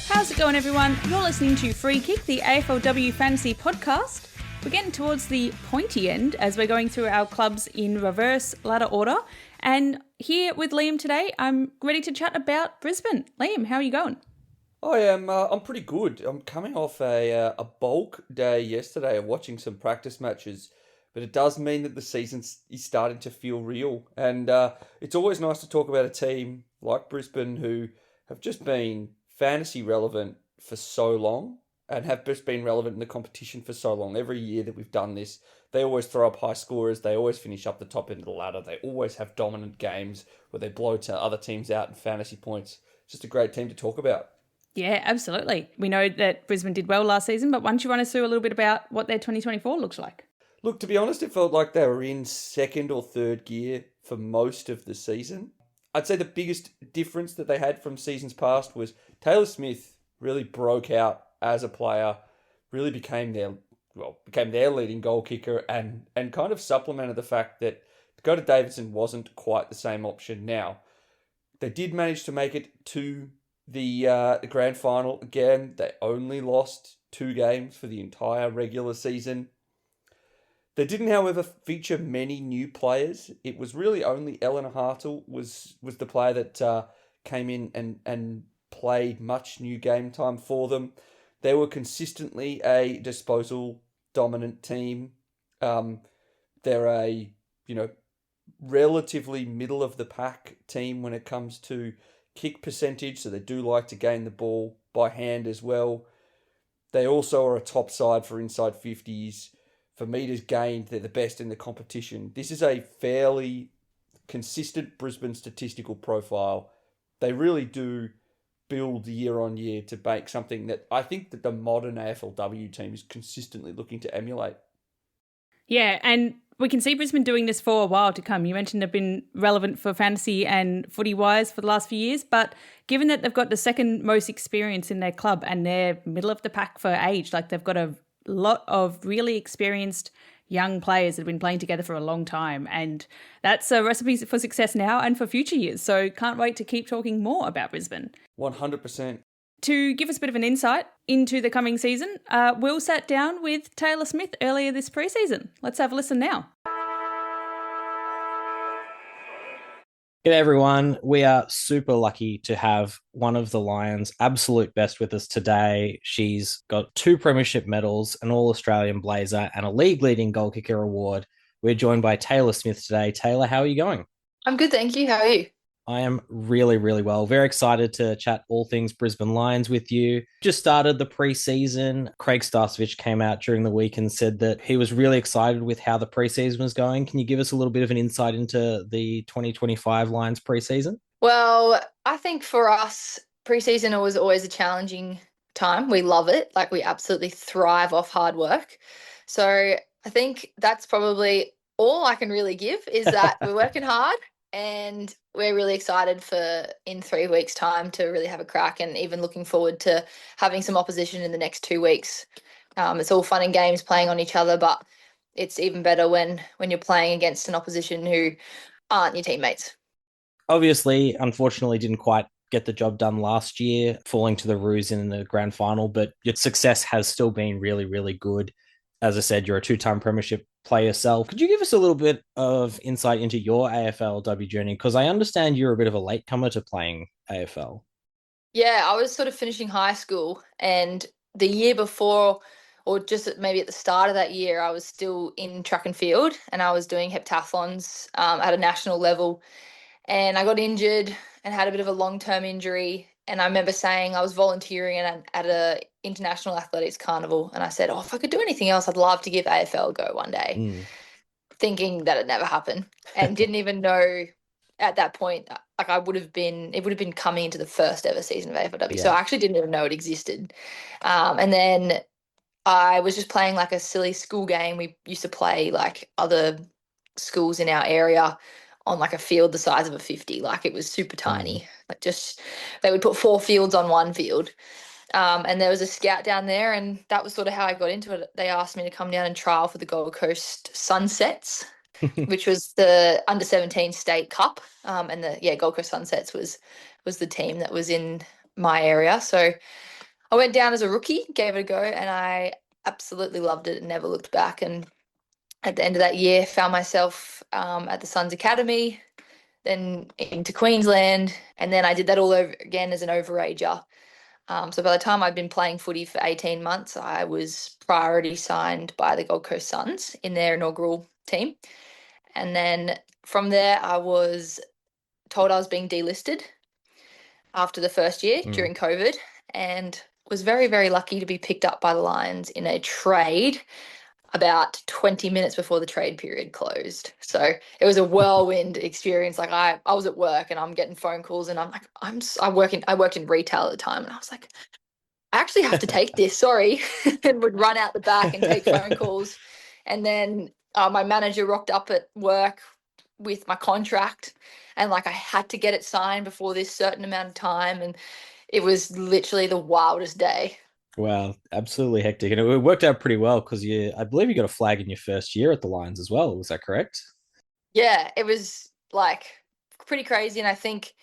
How's it going, everyone? You're listening to Free Kick, the AFLW Fantasy podcast. We're getting towards the pointy end as we're going through our clubs in reverse ladder order. And here with Liam today, I'm ready to chat about Brisbane. Liam, how are you going? I'm pretty good. I'm coming off a bulk day yesterday of watching some practice matches, but it does mean that the season is starting to feel real. And it's always nice to talk about a team like Brisbane who have just been fantasy relevant for so long and have just been relevant in the competition for so long. Every year that we've done this, they always throw up high scorers. They always finish up the top end of the ladder. They always have dominant games where they blow to other teams out in fantasy points. Just a great team to talk about. Yeah, absolutely. We know that Brisbane did well last season, but why don't you run us through a little bit about what their 2024 looks like? Look, to be honest, it felt like they were in second or third gear for most of the season. I'd say the biggest difference that they had from seasons past was Taylor Smith really broke out as a player, really became their leading goal kicker and kind of supplemented the fact that Dakota Davidson wasn't quite the same option now. They did manage to make it to the grand final again. They only lost 2 games for the entire regular season. They didn't, however, feature many new players. It was really only Eleanor Hartle was the player that came in and played much new game time for them. They were consistently a disposal dominant team. They're a relatively middle of the pack team when it comes to kick percentage, so they do like to gain the ball by hand as well. They also are a top side for inside 50s. For metres gained, they're the best in the competition. This is a fairly consistent Brisbane statistical profile. They really do build year on year to make something that I think that the modern AFLW team is consistently looking to emulate. Yeah, and we can see Brisbane doing this for a while to come. You mentioned they've been relevant for fantasy and footy-wise for the last few years, but given that they've got the second most experience in their club and they're middle of the pack for age, like they've got a lot of really experienced young players that have been playing together for a long time, and that's a recipe for success now and for future years. So can't wait to keep talking more about Brisbane. 100%. To give us a bit of an insight into the coming season, Will sat down with Taylor Smith earlier this preseason. Let's have a listen now. G'day everyone. We are super lucky to have one of the Lions' absolute best with us today. She's got 2 premiership medals, an All-Australian blazer, and a league-leading goal kicker award. We're joined by Taylor Smith today. Taylor, how are you going? I'm good, thank you. How are you? I am really, really well. Very excited to chat all things Brisbane Lions with you. Just started the preseason. Craig Starcevich came out during the week and said that he was really excited with how the preseason was going. Can you give us a little bit of an insight into the 2025 Lions preseason? Well, I think for us, preseason was always a challenging time. We love it. Like, we absolutely thrive off hard work. So I think that's probably all I can really give is that we're working hard. And we're really excited for in 3 weeks' time to really have a crack, and even looking forward to having some opposition in the next 2 weeks. It's all fun and games playing on each other, but it's even better when you're playing against an opposition who aren't your teammates. Obviously, unfortunately, didn't quite get the job done last year, falling to the Roos in the grand final, but your success has still been really, really good. As I said, you're a 2-time premiership player yourself. Could you give us a little bit of insight into your AFLW journey? Because I understand you're a bit of a latecomer to playing AFL. Yeah, I was sort of finishing high school, and the year before, or just maybe at the start of that year, I was still in track and field, and I was doing heptathlons at a national level. And I got injured and had a bit of a long-term injury. And I remember saying I was volunteering at a international athletics carnival, and I said, if I could do anything else, I'd love to give AFL a go one day, thinking that it never happened, and didn't even know at that point, like it would have been coming into the first ever season of AFLW. Yeah. So I actually didn't even know it existed. And then I was just playing like a silly school game. We used to play like other schools in our area on like a field the size of a 50. Like, it was super tiny. Like, just they would put 4 fields on one field. And there was a scout down there, and that was sort of how I got into it. They asked me to come down and trial for the Gold Coast Sunsets, which was the under-17 state cup. And the Gold Coast Sunsets was the team that was in my area. So I went down as a rookie, gave it a go, and I absolutely loved it and never looked back. And at the end of that year, found myself at the Suns Academy, then into Queensland, and then I did that all over again as an overager. So by the time I'd been playing footy for 18 months, I was priority signed by the Gold Coast Suns in their inaugural team. And then from there, I was told I was being delisted after the first year during COVID, and was very, very lucky to be picked up by the Lions in a trade about 20 minutes before the trade period closed. So it was a whirlwind experience. Like I was at work and I'm getting phone calls, and I'm like, I worked in retail at the time, and I was like, I actually have to take this, sorry, and would run out the back and take phone calls. And then my manager rocked up at work with my contract, and like I had to get it signed before this certain amount of time, and it was literally the wildest day. Wow, absolutely hectic. And it worked out pretty well because I believe you got a flag in your first year at the Lions as well. Was that correct? Yeah, it was like pretty crazy. And I think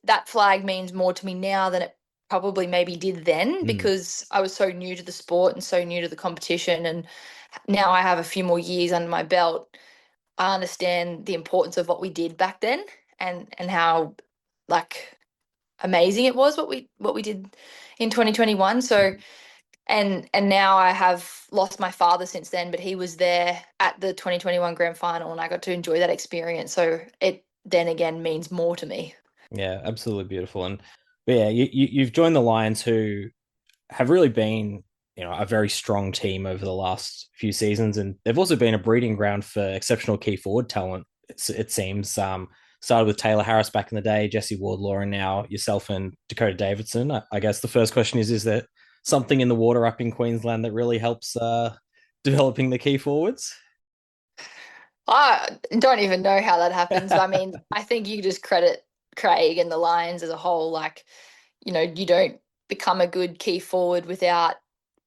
that flag means more to me now than it probably maybe did then, because I was so new to the sport and so new to the competition. And now I have a few more years under my belt. I understand the importance of what we did back then, and how like amazing it was what we did in 2021. So and now I have lost my father since then, but he was there at the 2021 grand final, and I got to enjoy that experience. So it then again means more to me. Yeah, absolutely beautiful. And yeah, you've joined the Lions, who have really been, a very strong team over the last few seasons, and they've also been a breeding ground for exceptional key forward talent. It seems started with Taylor Harris back in the day, Jesse Wardlaw, and now yourself and Dakota Davidson. I guess the first question is there something in the water up in Queensland that really helps developing the key forwards? I don't even know how that happens. I mean, I think you just credit Craig and the Lions as a whole. Like, you don't become a good key forward without,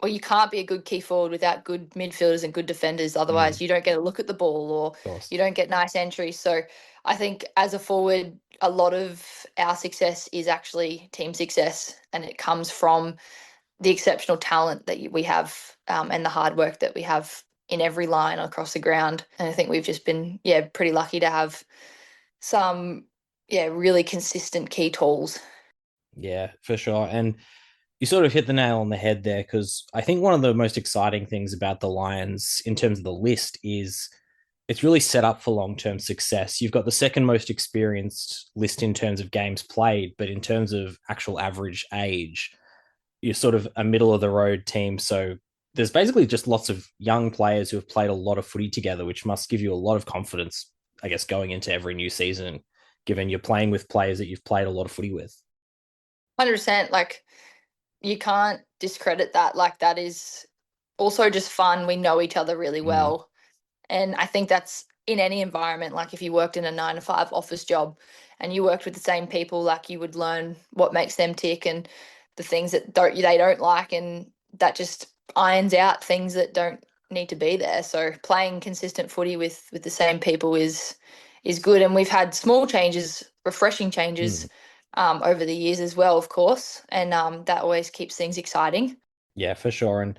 or you can't be a good key forward without good midfielders and good defenders. Otherwise, you don't get a look at the ball, or you don't get nice entries. So I think as a forward, a lot of our success is actually team success, and it comes from the exceptional talent that we have, and the hard work that we have in every line across the ground. And I think we've just been, pretty lucky to have some, really consistent key tools. Yeah, for sure. And you sort of hit the nail on the head there, because I think one of the most exciting things about the Lions in terms of the list is it's really set up for long-term success. You've got the second most experienced list in terms of games played, but in terms of actual average age, you're sort of a middle of the road team. So there's basically just lots of young players who have played a lot of footy together, which must give you a lot of confidence, I guess, going into every new season, given you're playing with players that you've played a lot of footy with. 100%. Like, you can't discredit that. Like, that is also just fun. We know each other really well. And I think that's in any environment. Like, if you worked in a 9-to-5 office job and you worked with the same people, like, you would learn what makes them tick and the things that they don't like, and that just irons out things that don't need to be there. So playing consistent footy with the same people is good. And we've had small changes, refreshing changes over the years as well, of course, and that always keeps things exciting. Yeah, for sure. And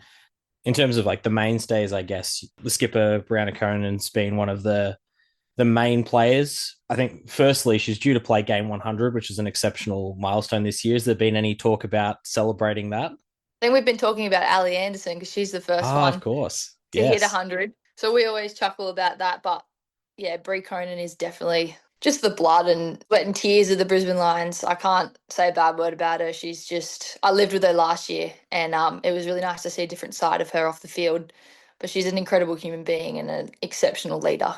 in terms of like the mainstays, I guess the skipper Brianna Conan's been one of the main players. I think firstly she's due to play game 100, which is an exceptional milestone this year. Has there been any talk about celebrating that? I think we've been talking about Ali Anderson because she's the first one, of course, to hit 100. So we always chuckle about that. But yeah, Brie Conan is definitely just the blood and sweat and tears of the Brisbane Lions. I can't say a bad word about her. She's just, I lived with her last year, and it was really nice to see a different side of her off the field. But she's an incredible human being and an exceptional leader.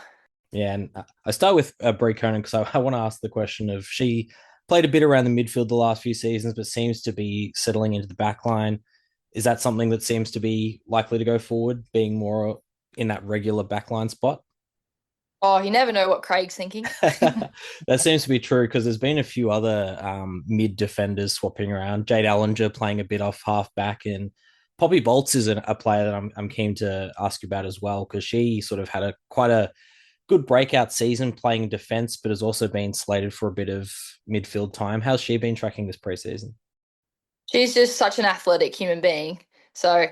Yeah, and I start with Brie Conan because I want to ask the question of, she played a bit around the midfield the last few seasons, but seems to be settling into the backline. Is that something that seems to be likely to go forward, being more in that regular backline spot? Oh, you never know what Craig's thinking. That seems to be true because there's been a few other mid defenders swapping around. Jade Allinger playing a bit off half back, and Poppy Bolts is a player that I'm keen to ask you about as well because she sort of had quite a good breakout season playing defense, but has also been slated for a bit of midfield time. How's she been tracking this preseason? She's just such an athletic human being. So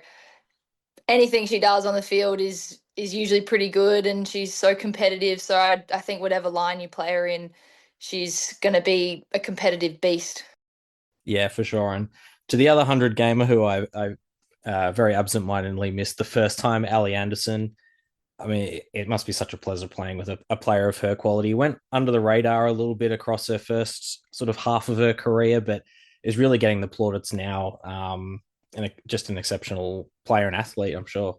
anything she does on the field is usually pretty good, and she's so competitive. So I think whatever line you play her in, she's going to be a competitive beast. Yeah, for sure. And to the other 100 gamer who I very absent-mindedly missed the first time, Ali Anderson. I mean, it must be such a pleasure playing with a player of her quality. Went under the radar a little bit across her first sort of half of her career, but is really getting the plaudits now. And just an exceptional player and athlete, I'm sure.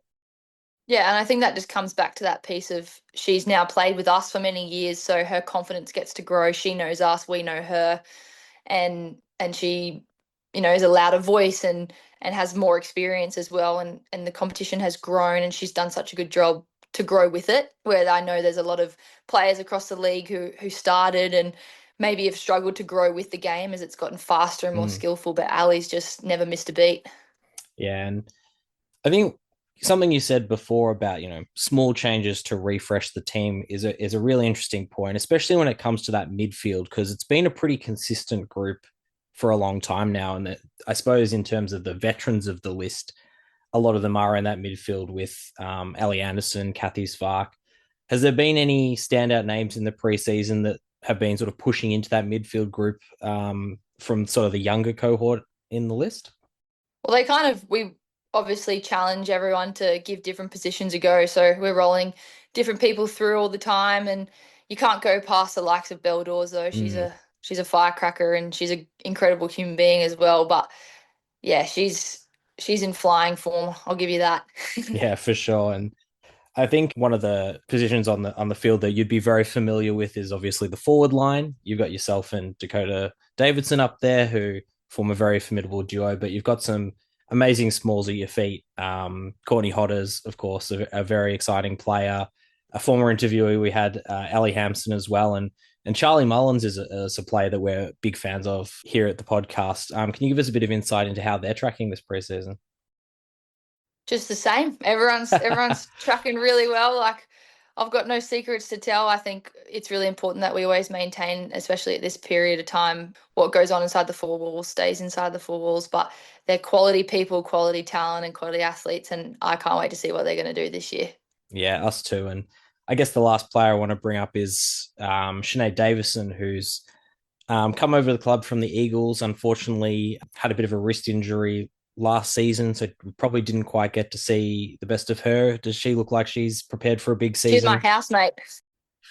Yeah, and I think that just comes back to that piece of she's now played with us for many years, so her confidence gets to grow. She knows us, we know her, and she, is a louder voice and has more experience as well. And the competition has grown, and she's done such a good job to grow with it. Where I know there's a lot of players across the league who started and maybe have struggled to grow with the game as it's gotten faster and more skillful. But Ali's just never missed a beat. Yeah, and I think something you said before about small changes to refresh the team is a really interesting point, especially when it comes to that midfield, because it's been a pretty consistent group for a long time now. And that, I suppose, in terms of the veterans of the list, a lot of them are in that midfield with Ellie Anderson, Kathy Svark. Has there been any standout names in the preseason that have been sort of pushing into that midfield group from sort of the younger cohort in the list? Well, we obviously challenge everyone to give different positions a go. So we're rolling different people through all the time, and you can't go past the likes of Beldors, though. She's a firecracker, and she's an incredible human being as well. But yeah, she's in flying form. I'll give you that. Yeah, for sure. And I think one of the positions on the field that you'd be very familiar with is obviously the forward line. You've got yourself and Dakota Davidson up there who form a very formidable duo, but you've got some amazing smalls at your feet. Courtney Hodders, of course, a very exciting player. A former interviewee we had, Ali Hampson as well, and Charlie Mullins is a player that we're big fans of here at the podcast. Can you give us a bit of insight into how they're tracking this preseason? Just the same. Everyone's tracking really well. Like, I've got no secrets to tell. I think it's really important that we always maintain, especially at this period of time, what goes on inside the four walls stays inside the four walls. But they're quality people, quality talent, and quality athletes, and I can't wait to see what they're going to do this year. Yeah, us too. And I guess the last player I want to bring up is Sinead Davison, who's come over the club from the Eagles. Unfortunately, had a bit of a wrist injury last season, so probably didn't quite get to see the best of her. Does she look like she's prepared for a big season? She's my housemate.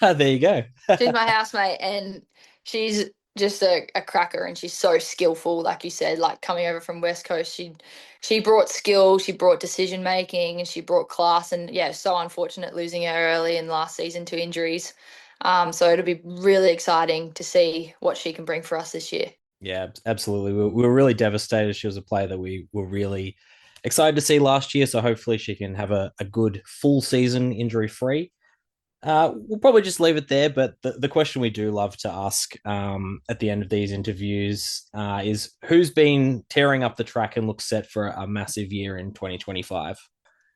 There you go. She's my housemate, and she's just a cracker, and she's so skillful. Like you said, like coming over from West Coast, she brought skill, she brought decision making, and she brought class. And yeah, so unfortunate losing her early in last season to injuries. So it'll be really exciting to see what she can bring for us this year. Yeah, absolutely. We were really devastated. She was a player that we were really excited to see last year. So hopefully she can have a good full season injury free. We'll probably just leave it there. But the question we do love to ask at the end of these interviews is who's been tearing up the track and looks set for a massive year in 2025?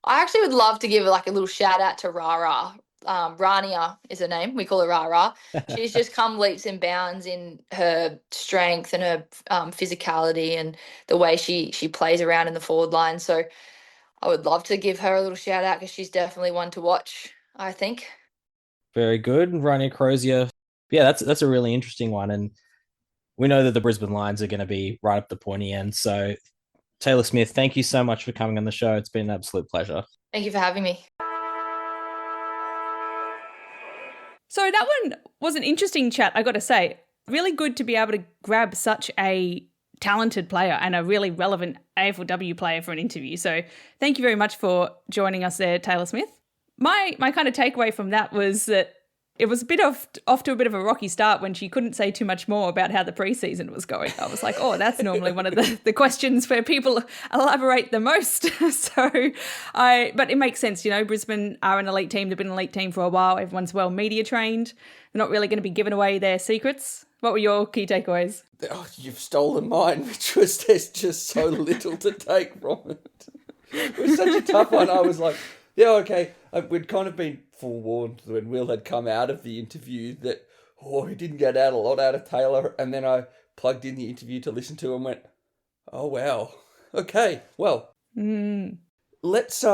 I actually would love to give like a little shout out to Rara. Rania is her name. We call her Rara. She's just come leaps and bounds in her strength and her physicality and the way she plays around in the forward line. So I would love to give her a little shout out because she's definitely one to watch, I think. Very good. Rania Crozier. Yeah, that's a really interesting one. And we know that the Brisbane Lions are going to be right up the pointy end. So Taylor Smith, thank you so much for coming on the show. It's been an absolute pleasure. Thank you for having me. So that one was an interesting chat, I got to say. Really good to be able to grab such a talented player and a really relevant AFLW player for an interview. So thank you very much for joining us there, Taylor Smith. My kind of takeaway from that was that It was a bit off to a bit of a rocky start when she couldn't say too much more about how the preseason was going. I was like, oh, that's normally one of the questions where people elaborate the most. But it makes sense, Brisbane are an elite team. They've been an elite team for a while. Everyone's well media trained. They're not really going to be giving away their secrets. What were your key takeaways? Oh, you've stolen mine, which was there's just so little to take from it. It was such a tough one. I was like, yeah, okay. We'd kind of been forewarned when Will had come out of the interview that, he didn't get out a lot out of Taylor. And then I plugged in the interview to listen to and went, oh, wow. Okay, well, let's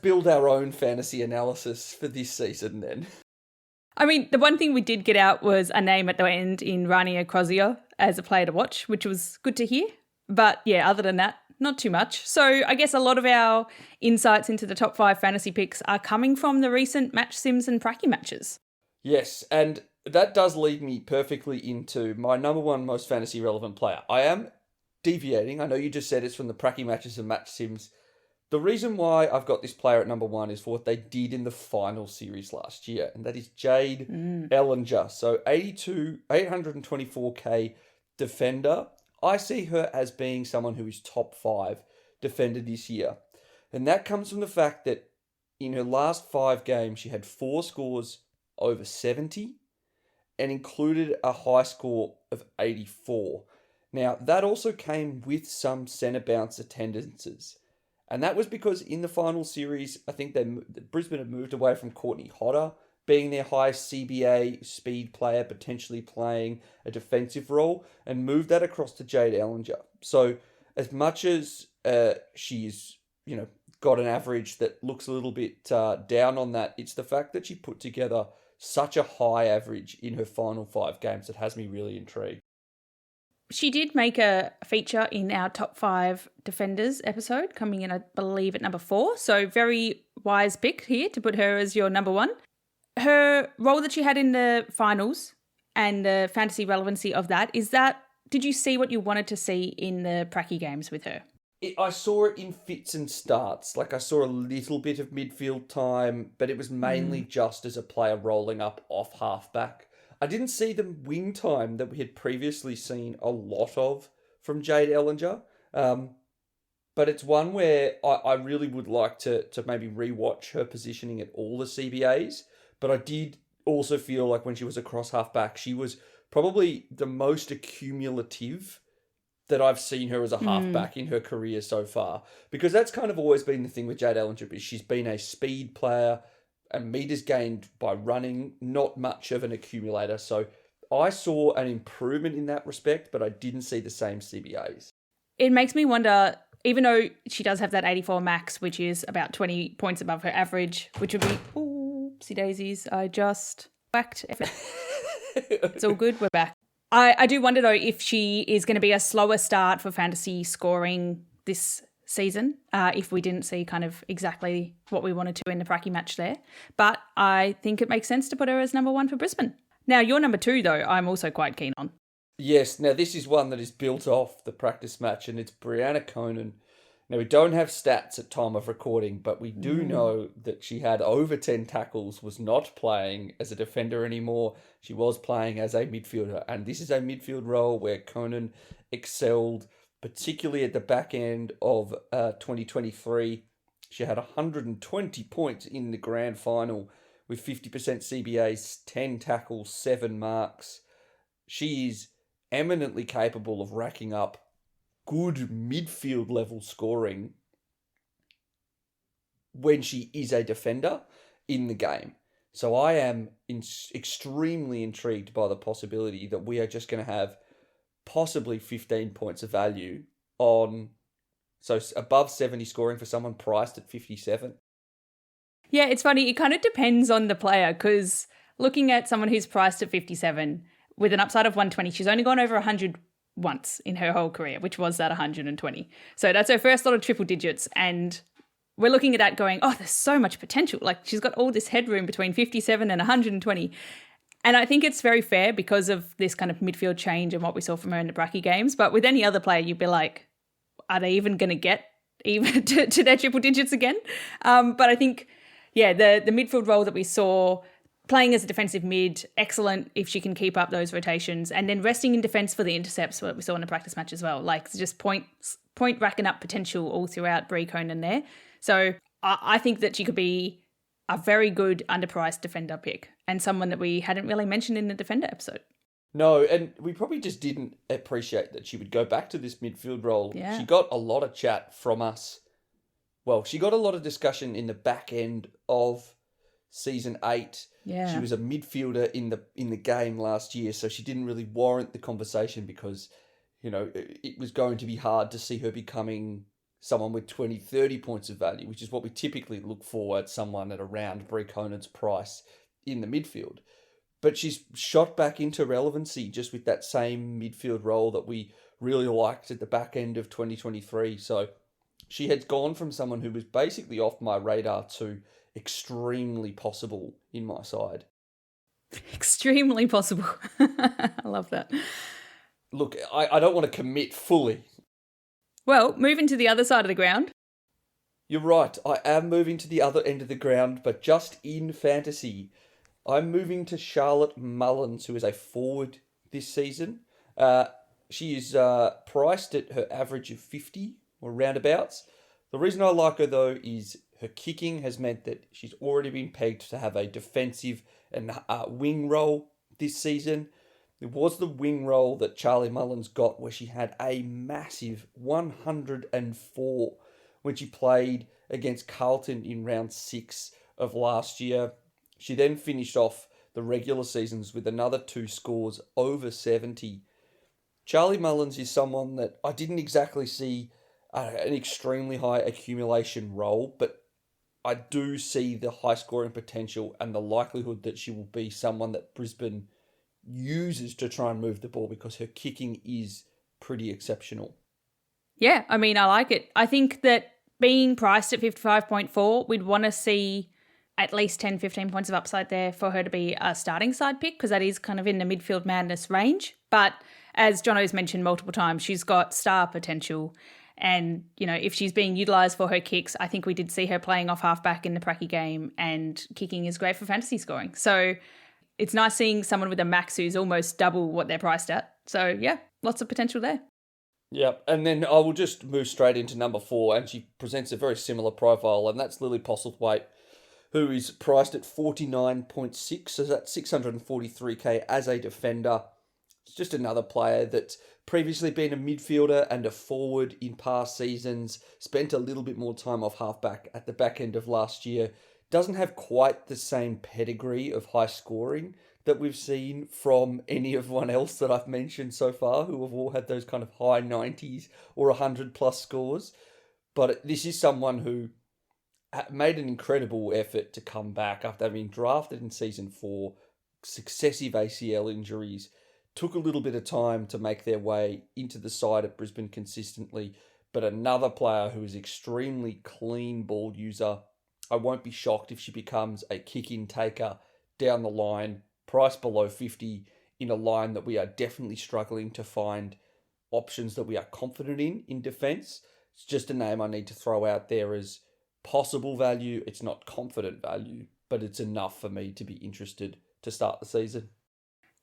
build our own fantasy analysis for this season then. I mean, the one thing we did get out was a name at the end in Rania Crozier as a player to watch, which was good to hear. But yeah, other than that, not too much. So I guess a lot of our insights into the top 5 fantasy picks are coming from the recent Match Sims and Pracky matches. Yes, and that does lead me perfectly into my number one most fantasy relevant player. I am deviating. I know you just said it's from the Pracky matches and Match Sims. The reason why I've got this player at number one is for what they did in the final series last year, and that is Jade Ellinger. So 824k defender. I see her as being someone who is top 5 defender this year. And that comes from the fact that in her last 5 games, she had 4 scores over 70 and included a high score of 84. Now, that also came with some centre bounce attendances. And that was because in the final series, I think Brisbane had moved away from Courtney Hodder being their highest CBA speed player, potentially playing a defensive role, and moved that across to Jade Ellinger. So as much as she's, got an average that looks a little bit down on that, it's the fact that she put together such a high average in her final 5 games that has me really intrigued. She did make a feature in our top 5 defenders episode, coming in, I believe, at number 4. So very wise pick here to put her as your number 1. Her role that she had in the finals and the fantasy relevancy of that, did you see what you wanted to see in the Pracky games with her? I saw it in fits and starts. Like I saw a little bit of midfield time, but it was mainly just as a player rolling up off halfback. I didn't see the wing time that we had previously seen a lot of from Jade Ellinger. But it's one where I really would like to maybe rewatch her positioning at all the CBAs. But I did also feel like when she was across halfback, she was probably the most accumulative that I've seen her as a halfback in her career so far. Because that's kind of always been the thing with Jade Ellinger. She's been a speed player and meters gained by running, not much of an accumulator. So I saw an improvement in that respect, but I didn't see the same CBAs. It makes me wonder, even though she does have that 84 max, which is about 20 points above her average, which would be, oopsie daisies, I just whacked. It's all good, we're back. I do wonder, though, if she is going to be a slower start for fantasy scoring this season, if we didn't see kind of exactly what we wanted to in the Pracky match there. But I think it makes sense to put her as number 1 for Brisbane. Now, your number 2, though, I'm also quite keen on. Yes, now this is one that is built off the practice match, and it's Brianna Conan. Now, we don't have stats at time of recording, but we do know that she had over 10 tackles, was not playing as a defender anymore. She was playing as a midfielder, and this is a midfield role where Conan excelled, particularly at the back end of 2023. She had 120 points in the grand final with 50% CBAs, 10 tackles, 7 marks. She is eminently capable of racking up good midfield level scoring when she is a defender in the game. So I am extremely intrigued by the possibility that we are just going to have possibly 15 points of value on, so above 70 scoring for someone priced at 57. Yeah, it's funny. It kind of depends on the player, because looking at someone who's priced at 57 with an upside of 120, she's only gone over 100 once in her whole career, which was that 120. So that's her first lot of triple digits. And we're looking at that going, oh, there's so much potential. Like, she's got all this headroom between 57 and 120. And I think it's very fair because of this kind of midfield change and what we saw from her in the Bracky games. But with any other player, you'd be like, are they even going to get even to their triple digits again? But I think, yeah, the midfield role that we saw playing as a defensive mid, excellent if she can keep up those rotations, and then resting in defence for the intercepts, what we saw in the practice match as well. Like just point racking up potential all throughout Brie Conan there. So I think that she could be a very good underpriced defender pick and someone that we hadn't really mentioned in the defender episode. No, and we probably just didn't appreciate that she would go back to this midfield role. Yeah. She got a lot of chat from us. Well, she got a lot of discussion in the back end of season 8. Yeah. She was a midfielder in the game last year, so she didn't really warrant the conversation because, it was going to be hard to see her becoming someone with 20, 30 points of value, which is what we typically look for at someone at around Brie Conan's price in the midfield. But she's shot back into relevancy just with that same midfield role that we really liked at the back end of 2023. So she had gone from someone who was basically off my radar to extremely possible in my side. Extremely possible. I love that. Look, I don't want to commit fully. Well, moving to the other side of the ground. You're right. I am moving to the other end of the ground, but just in fantasy. I'm moving to Charlotte Mullins, who is a forward this season. She is priced at her average of 50 or roundabouts. The reason I like her, though, is her kicking has meant that she's already been pegged to have a defensive and wing role this season. It was the wing role that Charlie Mullins got where she had a massive 104 when she played against Carlton in round 6 of last year. She then finished off the regular seasons with another 2 scores over 70. Charlie Mullins is someone that I didn't exactly see an extremely high accumulation role, but I do see the high scoring potential and the likelihood that she will be someone that Brisbane uses to try and move the ball because her kicking is pretty exceptional. Yeah, I mean, I like it. I think that being priced at 55.4, we'd want to see at least 10, 15 points of upside there for her to be a starting side pick because that is kind of in the midfield madness range. But as Jono's mentioned multiple times, she's got star potential. And, if she's being utilised for her kicks, I think we did see her playing off halfback in the Pracky game and kicking is great for fantasy scoring. So it's nice seeing someone with a max who's almost double what they're priced at. So, yeah, lots of potential there. Yeah, and then I will just move straight into number 4, and she presents a very similar profile, and that's Lily Postlethwaite, who is priced at 49.6, so that's 643k as a defender. It's just another player that's previously been a midfielder and a forward in past seasons, spent a little bit more time off halfback at the back end of last year. Doesn't have quite the same pedigree of high scoring that we've seen from anyone else that I've mentioned so far, who have all had those kind of high 90s or 100 plus scores. But this is someone who made an incredible effort to come back after having been drafted in season 4, successive ACL injuries, took a little bit of time to make their way into the side at Brisbane consistently, but another player who is extremely clean ball user. I won't be shocked if she becomes a kick-in taker down the line, price below 50, in a line that we are definitely struggling to find options that we are confident in defence. It's just a name I need to throw out there as possible value. It's not confident value, but it's enough for me to be interested to start the season.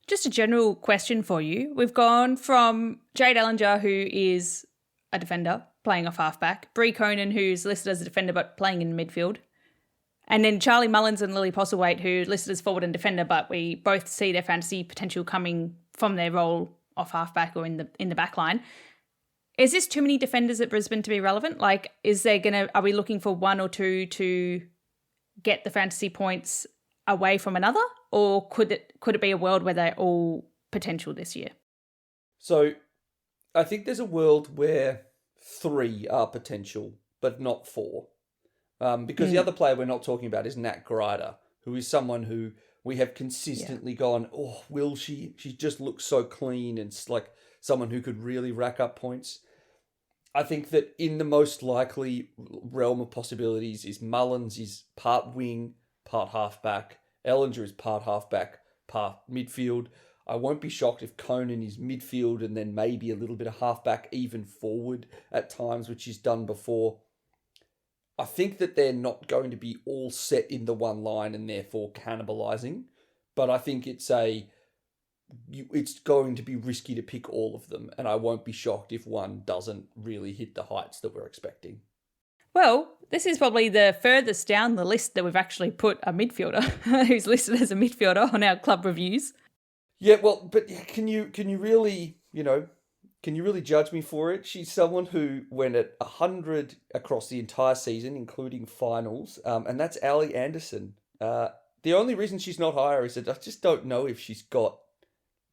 Just a general question for you. We've gone from Jade Ellinger, who is a defender, playing off halfback, Brie Conan, who's listed as a defender but playing in midfield, and then Charlie Mullins and Lily Postlethwaite, who listed as forward and defender, but we both see their fantasy potential coming from their role off halfback or in the backline. Is this too many defenders at Brisbane to be relevant? Like, are we looking for one or two to get the fantasy points away from another, or could it be a world where they're all potential this year? So I think there's a world where 3 are potential, but not 4. Because the other player we're not talking about is Nat Grider, who is someone who we have consistently gone, oh, will she? She just looks so clean and like someone who could really rack up points. I think that in the most likely realm of possibilities is Mullins is part wing, part halfback. Ellinger is part halfback, part midfield. I won't be shocked if Conan is midfield and then maybe a little bit of halfback, even forward at times, which he's done before. I think that they're not going to be all set in the one line and therefore cannibalising. but I think it's going to be risky to pick all of them, and I won't be shocked if one doesn't really hit the heights that we're expecting. Well, this is probably the furthest down the list that we've actually put a midfielder who's listed as a midfielder on our club reviews. Yeah, well, but can you really, can you really judge me for it? She's someone who went at 100 across the entire season, including finals, and that's Ali Anderson. The only reason she's not higher is that I just don't know if she's got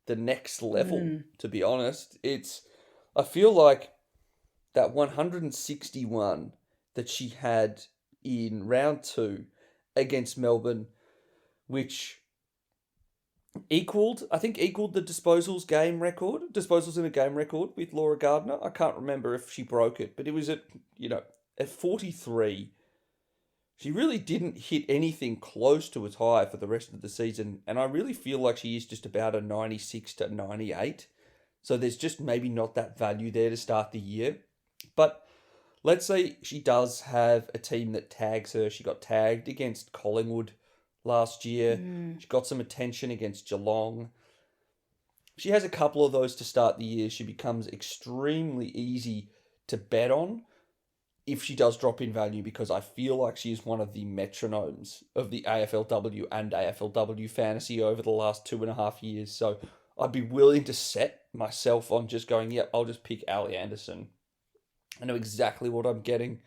the next level, to be honest. I feel like that 161 that she had in round 2 against Melbourne, which equaled the disposals in a game record with Laura Gardner. I can't remember if she broke it, but it was at 43. She really didn't hit anything close to as high for the rest of the season, and I really feel like she is just about a 96 to 98. So there's just maybe not that value there to start the year. But let's say she does have a team that tags her. She got tagged against Collingwood last year. She got some attention against Geelong. She has a couple of those to start the year. She becomes extremely easy to bet on if she does drop in value, because I feel like she is one of the metronomes of the AFLW and AFLW Fantasy over the last 2.5 years. So I'd be willing to set myself on just going, I'll just pick Ali Anderson. I know exactly what I'm getting.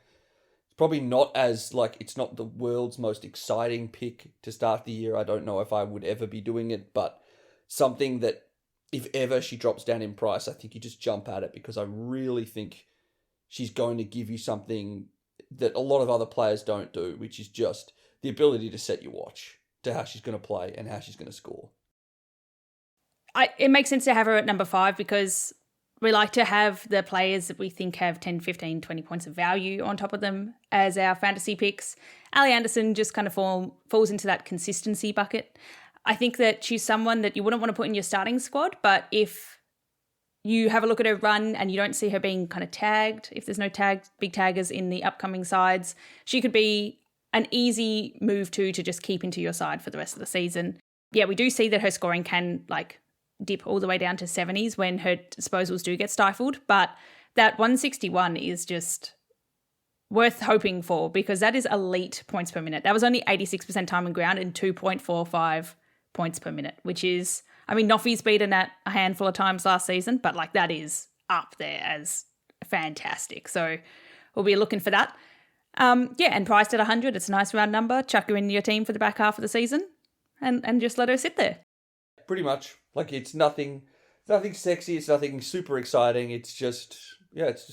Probably not it's not the world's most exciting pick to start the year. I don't know if I would ever be doing it, but something that if ever she drops down in price, I think you just jump at it, because I really think she's going to give you something that a lot of other players don't do, which is just the ability to set your watch to how she's going to play and how she's going to score. It makes sense to have her at number 5, because we like to have the players that we think have 10, 15, 20 points of value on top of them as our fantasy picks. Ali Anderson just kind of falls into that consistency bucket. I think that she's someone that you wouldn't want to put in your starting squad, but if you have a look at her run and you don't see her being kind of tagged, if there's no big taggers in the upcoming sides, she could be an easy move to just keep into your side for the rest of the season. Yeah, we do see that her scoring can dip all the way down to 70s when her disposals do get stifled, but that 161 is just worth hoping for, because that is elite points per minute. That was only 86% time on ground and 2.45 points per minute, which is, Noffy's beaten that a handful of times last season, but that is up there as fantastic. So we'll be looking for that. And priced at 100, it's a nice round number. Chuck her into your team for the back half of the season and just let her sit there. Pretty much. It's nothing sexy. It's nothing super exciting. It's just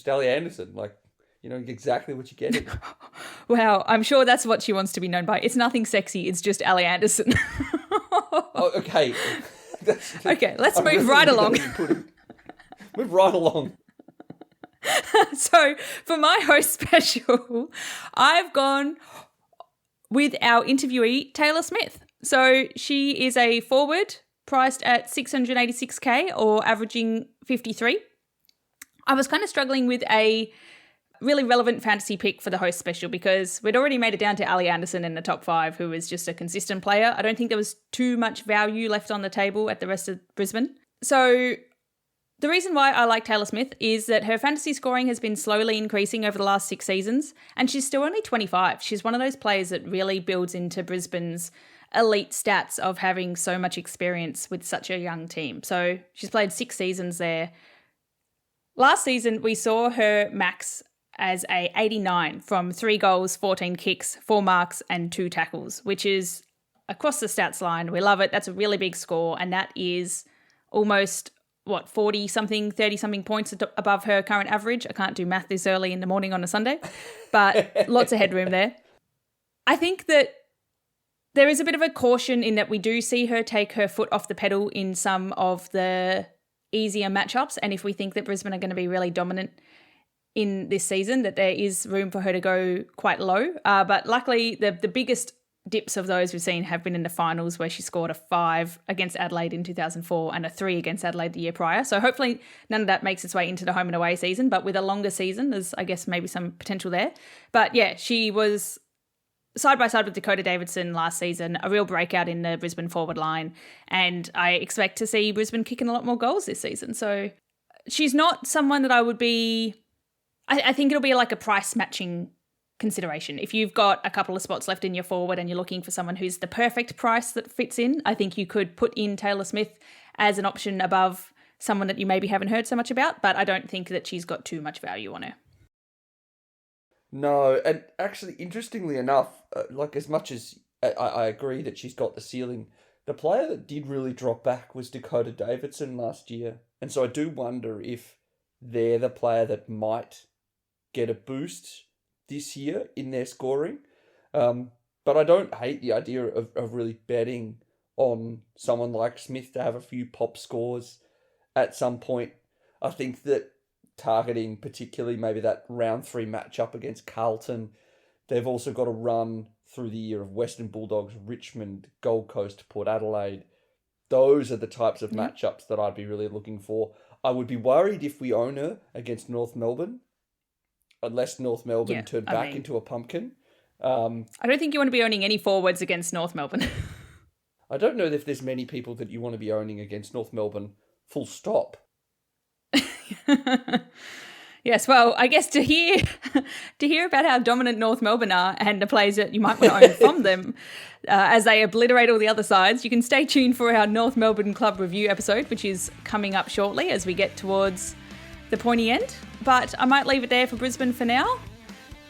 Ali Anderson. Exactly what you're getting. Wow, I'm sure that's what she wants to be known by. It's nothing sexy. It's just Ali Anderson. Oh, okay. Okay, let's move right along. Move right along. So for my host special, I've gone with our interviewee, Taylor Smith. So she is a forward priced at 686k or averaging 53. I was kind of struggling with a really relevant fantasy pick for the host special, because we'd already made it down to Ali Anderson in the top 5, who was just a consistent player. I don't think there was too much value left on the table at the rest of Brisbane. So the reason why I like Taylor Smith is that her fantasy scoring has been slowly increasing over the last 6 seasons, and she's still only 25. She's one of those players that really builds into Brisbane's elite stats of having so much experience with such a young team. So she's played 6 seasons there. Last season, we saw her max as a 89 from 3 goals, 14 kicks, 4 marks and 2 tackles, which is across the stats line. We love it. That's a really big score, and that is almost 40-something, 30-something points above her current average. I can't do math this early in the morning on a Sunday, but lots of headroom there. I think that there is a bit of a caution in that we do see her take her foot off the pedal in some of the easier matchups, and if we think that Brisbane are going to be really dominant in this season, that there is room for her to go quite low. But luckily, the biggest dips of those we've seen have been in the finals, where she scored a 5 against Adelaide in 2004 and a 3 against Adelaide the year prior. So hopefully none of that makes its way into the home and away season, but with a longer season, there's, I guess, maybe some potential there. But yeah, she was side by side with Dakota Davidson last season, a real breakout in the Brisbane forward line. And I expect to see Brisbane kicking a lot more goals this season. So she's not someone that I would be... I think it'll be like a price matching consideration. If you've got a couple of spots left in your forward and you're looking for someone who's the perfect price that fits in, I think you could put in Taylor Smith as an option above someone that you maybe haven't heard so much about, but I don't think that she's got too much value on her. No, and actually, interestingly enough, like as much as I agree that she's got the ceiling, the player that did really drop back was Dakota Davidson last year. And so I do wonder if they're the player that might get a boost this year in their scoring. But I don't hate the idea of really betting on someone like Smith to have a few pop scores at some point. I think that targeting particularly maybe that round 3 matchup against Carlton, they've also got a run through the year of Western Bulldogs, Richmond, Gold Coast, Port Adelaide. Those are the types of matchups that I'd be really looking for. I would be worried if we own her against North Melbourne, unless North Melbourne turned back into a pumpkin. I don't think you want to be owning any forwards against North Melbourne. I don't know if there's many people that you want to be owning against North Melbourne, full stop. Yes, well, I guess to hear about how dominant North Melbourne are and the players that you might want to own from them as they obliterate all the other sides, you can stay tuned for our North Melbourne Club review episode, which is coming up shortly as we get towards the pointy end. But I might leave it there for Brisbane for now.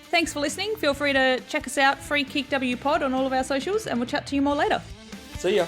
Thanks for listening. Feel free to check us out, Free Kick W Pod, on all of our socials, and we'll chat to you more later. See ya.